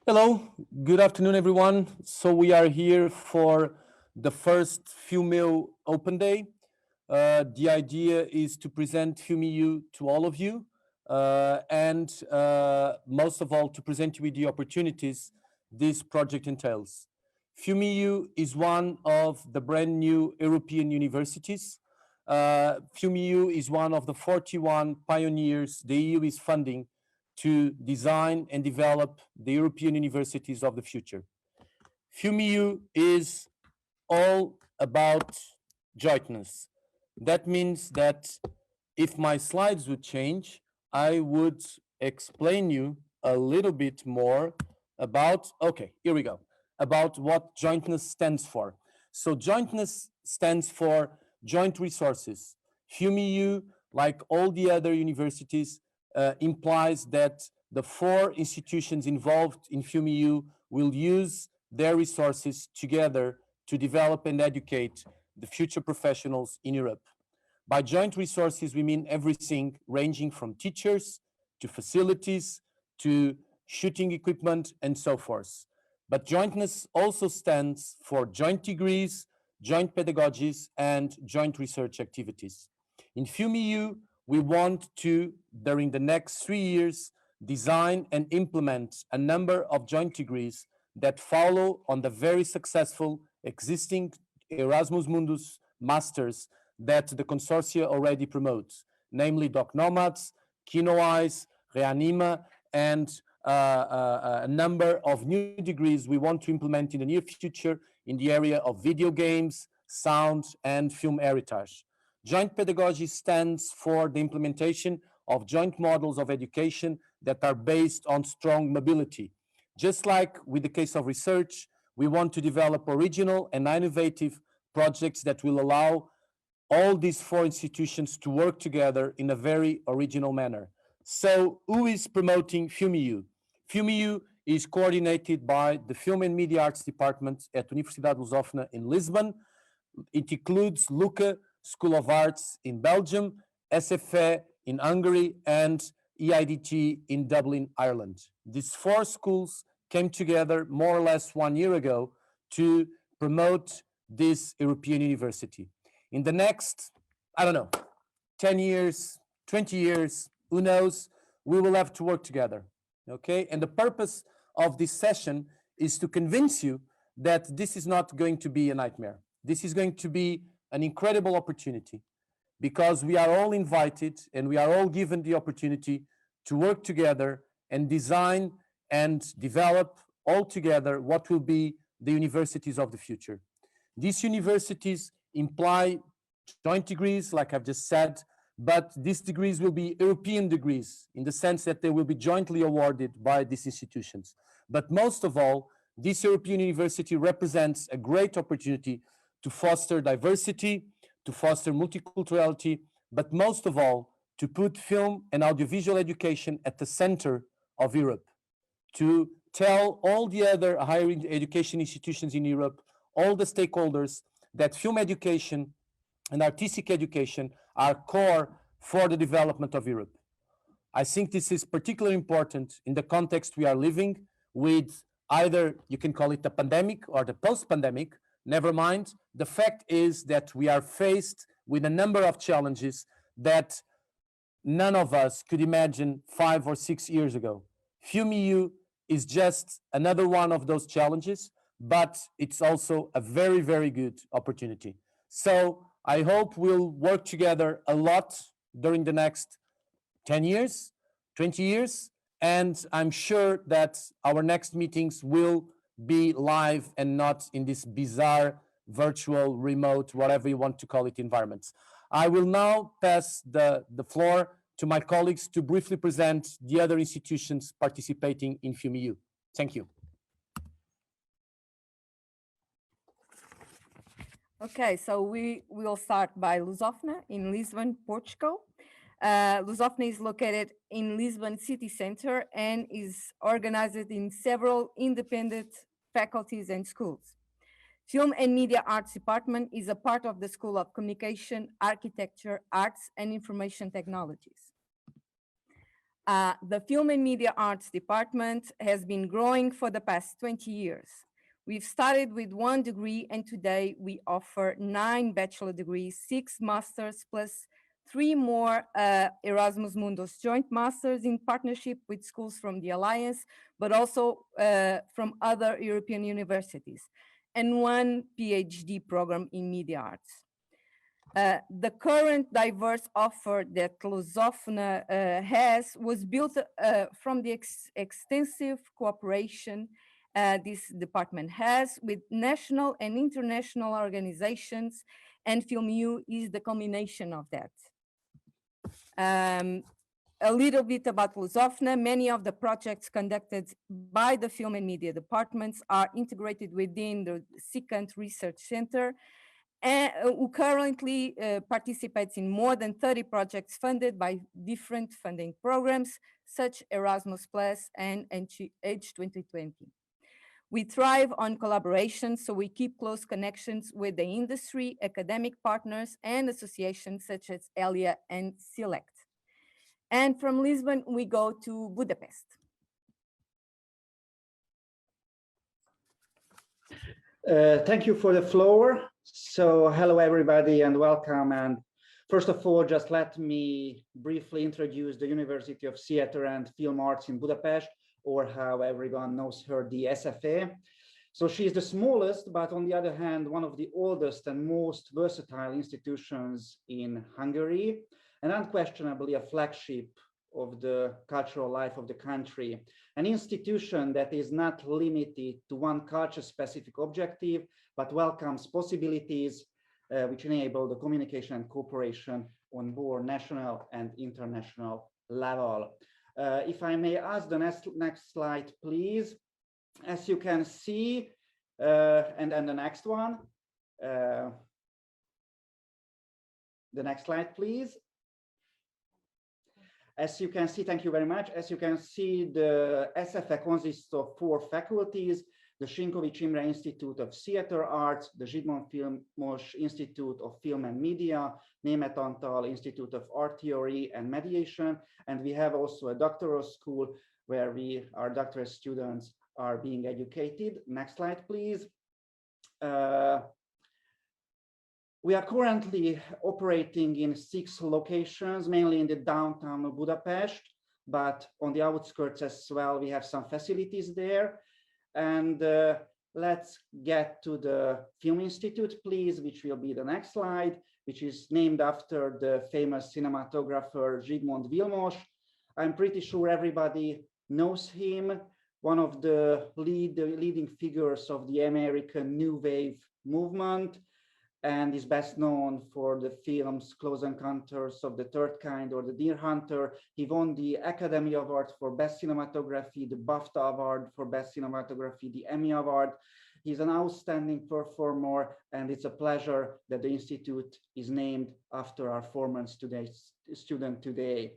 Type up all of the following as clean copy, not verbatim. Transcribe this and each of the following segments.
Hello, good afternoon, everyone. So we are here for the first FilmMEU Open Day. The idea is to present FilmEU to all of you, and most of all, to present you with the opportunities this project entails. FilmEU is one of the brand new European universities. FilmEU is one of the 41 pioneers the EU is funding to design and develop the European universities of the future. FilmEU is all about jointness. That means that if my slides would change, I would explain you a little bit more about, okay, here we go, about what jointness stands for. So jointness stands for joint resources. FilmEU, like all the other universities, implies that the 4 institutions involved in FilmEU will use their resources together to develop and educate the future professionals in Europe. By joint resources, we mean everything ranging from teachers to facilities to shooting equipment and so forth. But jointness also stands for joint degrees, joint pedagogies, and joint research activities. In FilmEU, we want to, during the next 3 years, design and implement a number of joint degrees that follow on the very successful existing Erasmus Mundus Masters that the consortia already promotes, namely Doc Nomads, Kinoise, Reanima, and a number of new degrees we want to implement in the near future in the area of video games, sound, and film heritage. Joint pedagogy stands for the implementation of joint models of education that are based on strong mobility. Just like with the case of research, we want to develop original and innovative projects that will allow all these 4 institutions to work together in a very original manner. So who is promoting FilmEU? FilmEU is coordinated by the Film and Media Arts Department at Universidade Lusófona in Lisbon. It includes LUCA School of Arts in Belgium, SFE in Hungary, and EIDT in Dublin, Ireland. These 4 schools came together more or less 1 year ago to promote this European university. In the next, I don't know, 10 years, 20 years, who knows, we will have to work together, okay? And the purpose of this session is to convince you that this is not going to be a nightmare. This is going to be an incredible opportunity because we are all invited and we are all given the opportunity to work together and design and develop all together what will be the universities of the future. These universities imply joint degrees, like I've just said, but these degrees will be European degrees in the sense that they will be jointly awarded by these institutions. But most of all, this European university represents a great opportunity to foster diversity, to foster multiculturality, but most of all, to put film and audiovisual education at the center of Europe, to tell all the other higher education institutions in Europe, all the stakeholders, that film education and artistic education are core for the development of Europe. I think this is particularly important in the context we are living with either, you can call it the pandemic or the post-pandemic. Never mind, the fact is that we are faced with a number of challenges that none of us could imagine 5 or 6 years ago. FilmEU is just another one of those challenges, but it's also a very, very good opportunity. So I hope we'll work together a lot during the next 10 years, 20 years, and I'm sure that our next meetings will be live and not in this bizarre, virtual, remote, whatever you want to call it, environments. I will now pass the floor to my colleagues to briefly present the other institutions participating in FilmEU. Thank you. Okay, so we will start by Lusófona in Lisbon, Portugal. Lusófona is located in Lisbon city center and is organized in several independent faculties and schools. Film and Media Arts Department is a part of the School of Communication, Architecture, Arts and Information Technologies. The Film and Media Arts Department has been growing for the past 20 years. We've started with 1 degree and today we offer 9 bachelor degrees, 6 masters plus 3 more Erasmus Mundus joint masters in partnership with schools from the Alliance, but also from other European universities, and 1 PhD program in media arts. The current diverse offer that Lusófona has was built from the extensive cooperation this department has with national and international organizations, and FilmEU is the culmination of that. A little bit about Lusófona. Many of the projects conducted by the Film and Media departments are integrated within the SICANT Research Center, who currently participates in more than 30 projects funded by different funding programs, such Erasmus Plus and Age 2020. We thrive on collaboration, so we keep close connections with the industry, academic partners, and associations such as ELIA and SELECT. And from Lisbon, we go to Budapest. Thank you for the floor. So hello, everybody, and welcome. And first of all, just let me briefly introduce the University of Theatre and Film Arts in Budapest, or how everyone knows her, the SFA. So she is the smallest, but on the other hand, one of the oldest and most versatile institutions in Hungary, and unquestionably a flagship of the cultural life of the country. An institution that is not limited to one culture-specific objective, but welcomes possibilities which enable the communication and cooperation on both national and international level. If I may ask the next slide, please. As you can see, and then the next one. The next slide, please. As you can see, thank you very much. As you can see, the SFA consists of 4 faculties: the Sinkovics Imre Institute of Theatre Arts, the Zsigmond Vilmos Institute of Film and Media, Németh Antal Institute of Art Theory and Mediation, and we have also a doctoral school where our doctoral students are being educated. Next slide, please. We are currently operating in 6 locations, mainly in the downtown of Budapest, but on the outskirts as well, we have some facilities there. And let's get to the Film Institute, please, which will be the next slide, which is named after the famous cinematographer Zsigmond Vilmos. I'm pretty sure everybody knows him, one of the leading figures of the American New Wave movement, and is best known for the films Close Encounters of the Third Kind or The Deer Hunter. He won the Academy Award for Best Cinematography, the BAFTA Award for Best Cinematography, the Emmy Award. He's an outstanding performer, and it's a pleasure that the Institute is named after our former student today.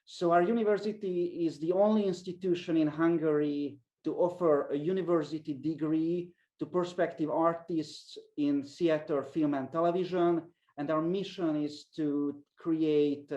So our university is the only institution in Hungary to offer a university degree to prospective artists in theater, film, and television. And our mission is to create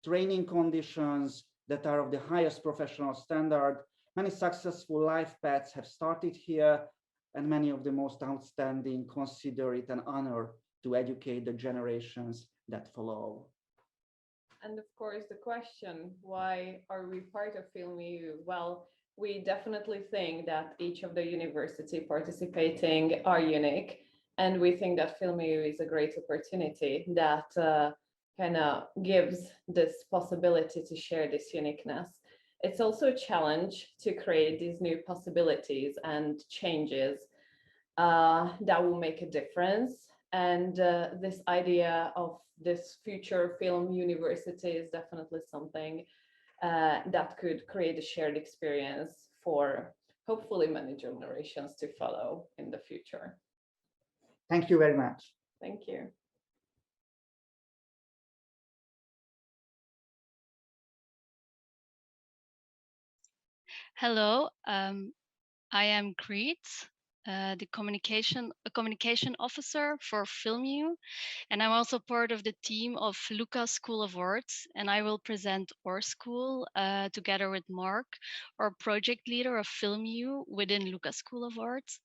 training conditions that are of the highest professional standard. Many successful life paths have started here, and many of the most outstanding consider it an honor to educate the generations that follow. And of course, the question, why are we part of FilmEU? Well, we definitely think that each of the university participating are unique, and we think that FilmEU is a great opportunity that kind of gives this possibility to share this uniqueness. it's also a challenge to create these new possibilities and changes that will make a difference. And this idea of this future film university is definitely something that could create a shared experience for hopefully many generations to follow in the future. Thank you very much. Thank you. Hello, I am Greet, the communication officer for FilmMEU, and I'm also part of the team of Luca School of Arts, and I will present our school together with Mark, our project leader of FilmMEU within Luca School of Arts.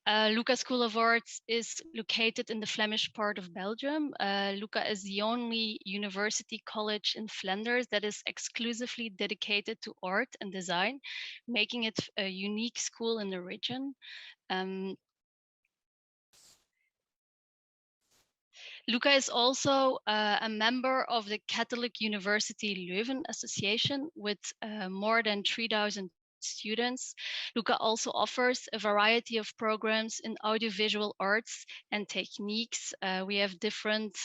Luca School of Arts is located in the Flemish part of Belgium. Luca is the only university college in Flanders that is exclusively dedicated to art and design, making it a unique school in the region. Luca is also a member of the Catholic University Leuven Association with more than 3,000 students. Luca also offers a variety of programs in audiovisual arts and techniques. We have different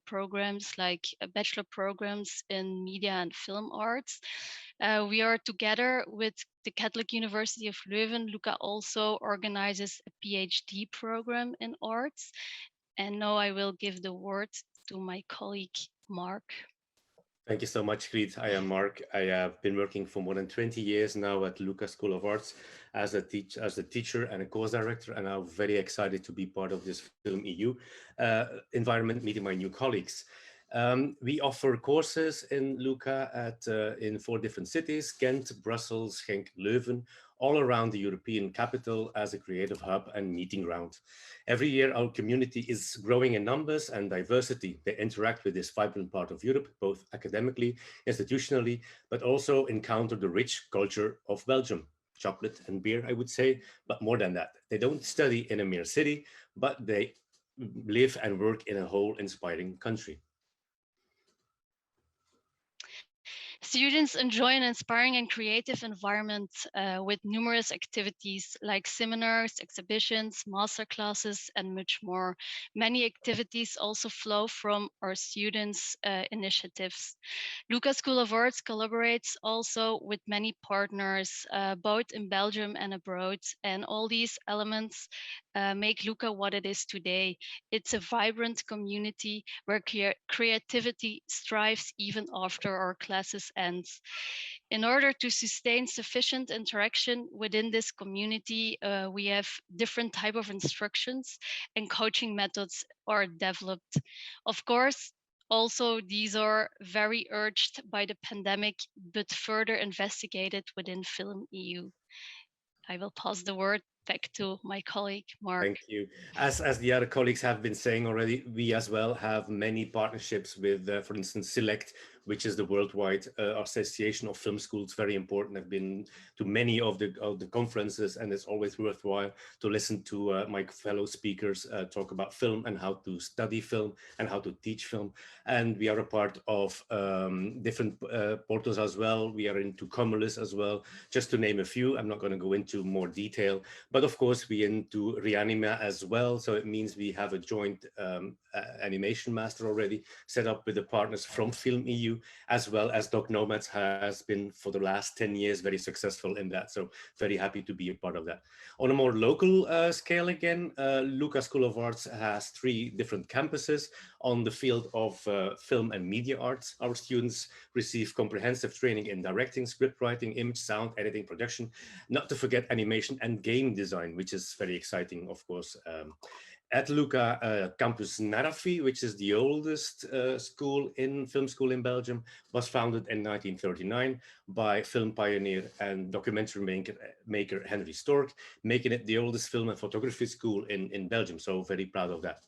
programs like bachelor programs in media and film arts. We are together with the Catholic University of Leuven. Luca also organizes a PhD program in arts. And now I will give the word to my colleague, Mark. Thank you so much, Greet. I am Mark. I have been working for more than 20 years now at Luca School of Arts as a teacher and a course director, and I'm very excited to be part of this FilmEU environment, meeting my new colleagues. We offer courses in Luca in 4 different cities: Ghent, Brussels, Genk, Leuven, all around the European capital as a creative hub and meeting ground. Every year, our community is growing in numbers and diversity. They interact with this vibrant part of Europe, both academically, institutionally, but also encounter the rich culture of Belgium. Chocolate and beer, I would say, but more than that. They don't study in a mere city, but they live and work in a whole inspiring country. Students enjoy an inspiring and creative environment with numerous activities like seminars, exhibitions, masterclasses, and much more. Many activities also flow from our students' initiatives. Luca School of Arts collaborates also with many partners, both in Belgium and abroad, and all these elements make Luca what it is today. It's a vibrant community where creativity strives even after our classes ends. In order to sustain sufficient interaction within this community, we have different type of instructions and coaching methods are developed. Of course, also, these are very urged by the pandemic, but further investigated within FilmEU. I will pass the word back to my colleague, Mark. Thank you. As the other colleagues have been saying already, we as well have many partnerships with, for instance, Select, which is the worldwide association of film schools. Very important. I've been to many of the conferences, and it's always worthwhile to listen to my fellow speakers talk about film and how to study film and how to teach film. And we are a part of different portals as well. We are into Cumulus as well, just to name a few. I'm not going to go into more detail, but of course we into Reanima as well. So it means we have a joint animation master already set up with the partners from FilmEU, as well as Doc Nomads has been for the last 10 years very successful in that. So very happy to be a part of that. On a more local scale again, Luca School of Arts has 3 different campuses on the field of film and media arts. Our students receive comprehensive training in directing, script writing, image, sound, editing, production, not to forget animation and game design, which is very exciting, of course. At Luca, Campus Narafi, which is the oldest film school in Belgium, was founded in 1939 by film pioneer and documentary maker Henry Stork, making it the oldest film and photography school in Belgium. So very proud of that.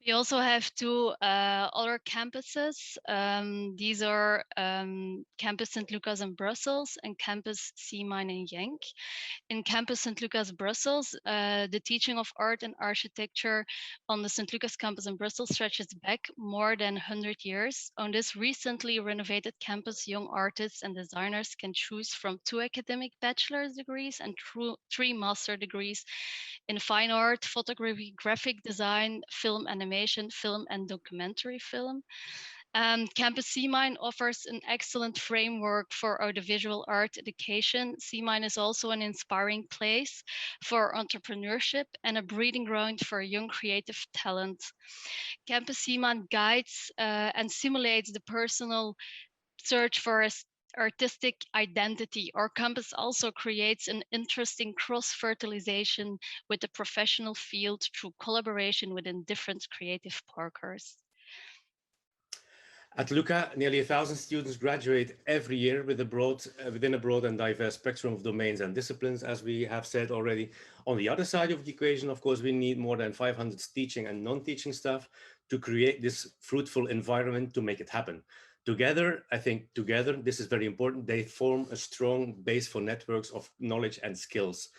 We also have two other campuses. These are Campus St. Lucas in Brussels and Campus C-Mine in Genk. In Campus St. Lucas Brussels, the teaching of art and architecture on the St. Lucas campus in Brussels stretches back more than 100 years. On this recently renovated campus, young artists and designers can choose from 2 academic bachelor's degrees and 3 master degrees in fine art, photography, graphic design, film animation, film and documentary film. Campus C-Mine offers an excellent framework for audiovisual art education. C-Mine is also an inspiring place for entrepreneurship and a breeding ground for young creative talent. Campus C-Mine guides and simulates the personal search for artistic identity. Our campus also creates an interesting cross-fertilization with the professional field through collaboration within different creative partners. At Luca, nearly 1,000 students graduate every year with within a broad and diverse spectrum of domains and disciplines, as we have said already. On the other side of the equation, of course, we need more than 500 teaching and non-teaching staff to create this fruitful environment to make it happen. Together, I think together, this is very important, they form a strong base for networks of knowledge and skills.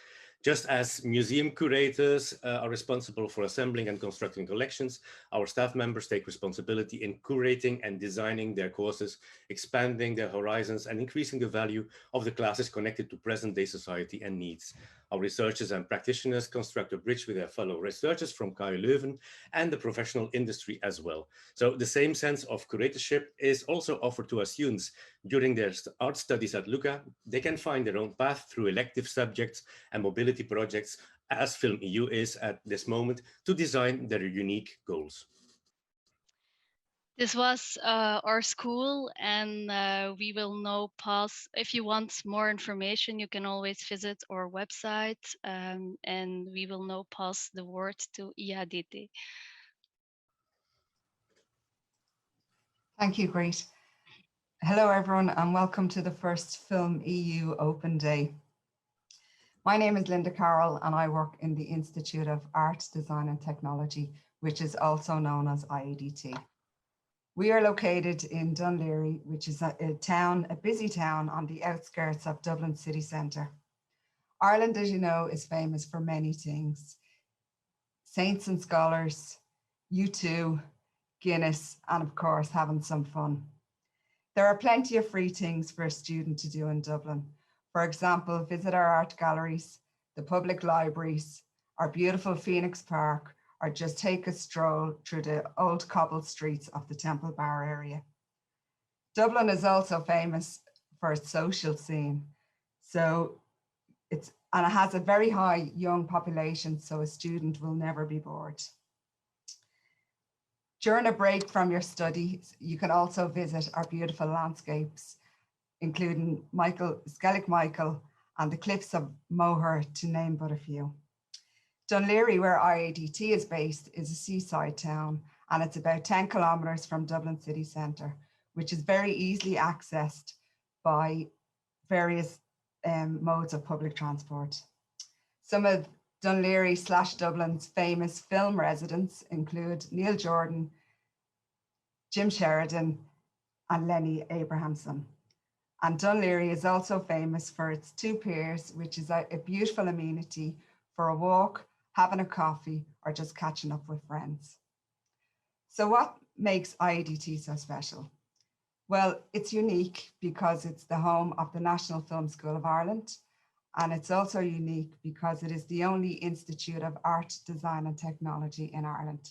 Just as museum curators are responsible for assembling and constructing collections, our staff members take responsibility in curating and designing their courses, expanding their horizons and increasing the value of the classes connected to present-day society and needs. Our researchers and practitioners construct a bridge with their fellow researchers from KU Leuven and the professional industry as well. So the same sense of curatorship is also offered to our students. During their art studies at Luca, they can find their own path through elective subjects and mobility projects, as FilmEU is at this moment, to design their unique goals. This was our school, and we will now pass. If you want more information, you can always visit our website, and we will now pass the word to IADT. Thank you, great. Hello, everyone, and welcome to the first FilmEU Open Day. My name is Linda Carroll, and I work in the Institute of Art, Design and Technology, which is also known as IADT. We are located in Dunleary, which is a busy town on the outskirts of Dublin city centre. Ireland, as you know, is famous for many things. Saints and scholars, U2, Guinness, and of course, having some fun. There are plenty of free things for a student to do in Dublin. For example, visit our art galleries, the public libraries, our beautiful Phoenix Park, or just take a stroll through the old cobbled streets of the Temple Bar area. Dublin is also famous for its social scene. And it has a very high young population, so a student will never be bored. During a break from your studies, you can also visit our beautiful landscapes, including Skellig Michael and the Cliffs of Moher, to name but a few. Dunleary, where IADT is based, is a seaside town, and it's about 10 kilometres from Dublin city centre, which is very easily accessed by various modes of public transport. Some of Dunleary/Dublin's famous film residents include Neil Jordan, Jim Sheridan, and Lenny Abrahamson. And Dunleary is also famous for its 2 piers, which is a beautiful amenity for a walk, having a coffee, or just catching up with friends. So what makes IADT so special? Well, it's unique because it's the home of the National Film School of Ireland, and it's also unique because it is the only institute of art, design and technology in Ireland,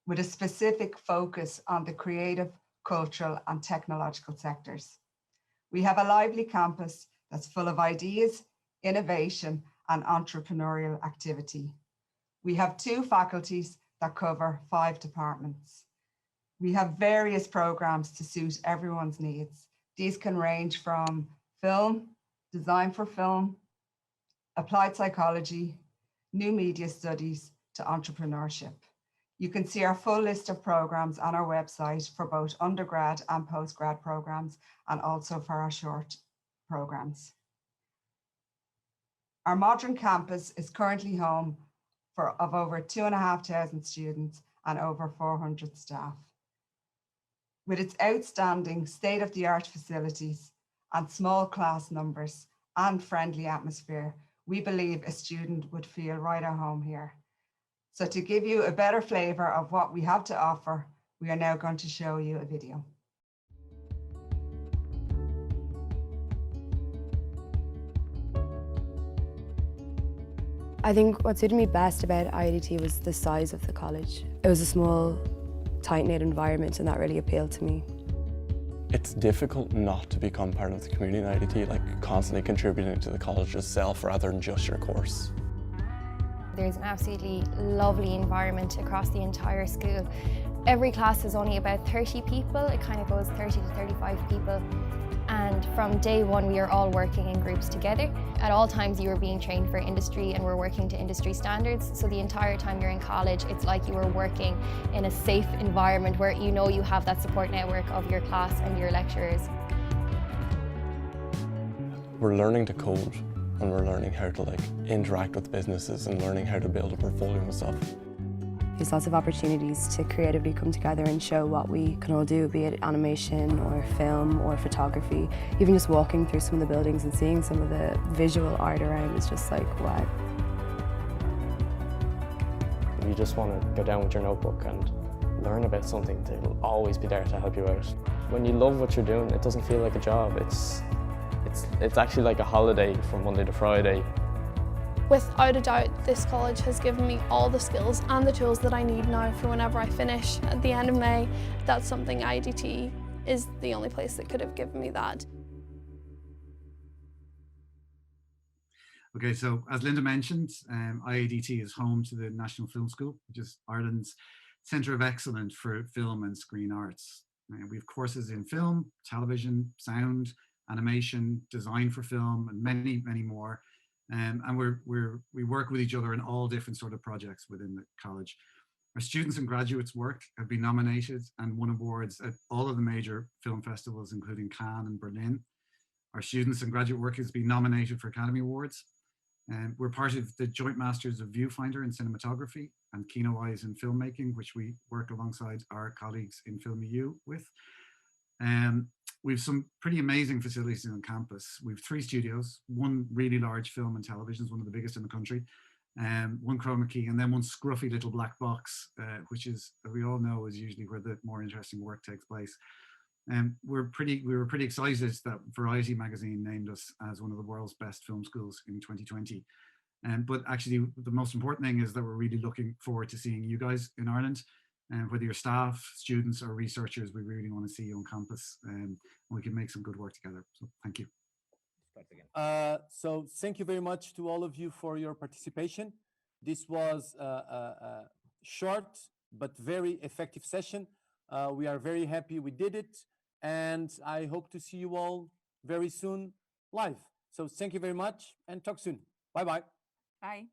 with a specific focus on the creative, cultural and technological sectors. We have a lively campus that's full of ideas, innovation and entrepreneurial activity. We have 2 faculties that cover 5 departments. We have various programs to suit everyone's needs. These can range from film, design for film, applied psychology, new media studies to entrepreneurship. You can see our full list of programs on our website for both undergrad and postgrad programs, and also for our short programs. Our modern campus is currently home of over 2,500 students, and over 400 staff. With its outstanding state-of-the-art facilities and small class numbers and friendly atmosphere, we believe a student would feel right at home here. So to give you a better flavour of what we have to offer, we are now going to show you a video. I think what suited me best about IADT was the size of the college. It was a small, tight-knit environment, and that really appealed to me. It's difficult not to become part of the community in IADT, like constantly contributing to the college itself rather than just your course. There's an absolutely lovely environment across the entire school. Every class is only about 30 people. It kind of goes 30 to 35 people. And from day one, we are all working in groups together. At all times, you are being trained for industry and we're working to industry standards. So the entire time you're in college, it's like you are working in a safe environment where you know you have that support network of your class and your lecturers. We're learning to code and we're learning how to interact with businesses and learning how to build a portfolio and stuff. There's lots of opportunities to creatively come together and show what we can all do, be it animation or film or photography. Even just walking through some of the buildings and seeing some of the visual art around is just like, wow. You just want to go down with your notebook and learn about something. They will always be there to help you out. When you love what you're doing, it doesn't feel like a job. It's actually like a holiday from Monday to Friday. Without a doubt, this college has given me all the skills and the tools that I need now for whenever I finish at the end of May. That's something IADT is the only place that could have given me that. Okay, so as Linda mentioned, IADT is home to the National Film School, which is Ireland's Centre of Excellence for Film and Screen Arts. We have courses in film, television, sound, animation, design for film, and many, many more. And we work with each other in all different sort of projects within the college. Our students and graduates' work have been nominated and won awards at all of the major film festivals, including Cannes and Berlin. Our students and graduate work has been nominated for Academy Awards. And we're part of the Joint Masters of Viewfinder in Cinematography and Kino Eyes in Filmmaking, which we work alongside our colleagues in FilmEU with. We have some pretty amazing facilities on campus. We have 3 studios, one really large film and television, is one of the biggest in the country, one chroma key, and then one scruffy little black box, which is, we all know, is usually where the more interesting work takes place. We were pretty excited that Variety magazine named us as one of the world's best film schools in 2020. But actually, the most important thing is that we're really looking forward to seeing you guys in Ireland. And whether you're staff, students, or researchers, we really want to see you on campus, and we can make some good work together. So thank you. So thank you very much to all of you for your participation. This was a short but very effective session. We are very happy we did it, and I hope to see you all very soon live. So thank you very much and talk soon. Bye-bye. Bye.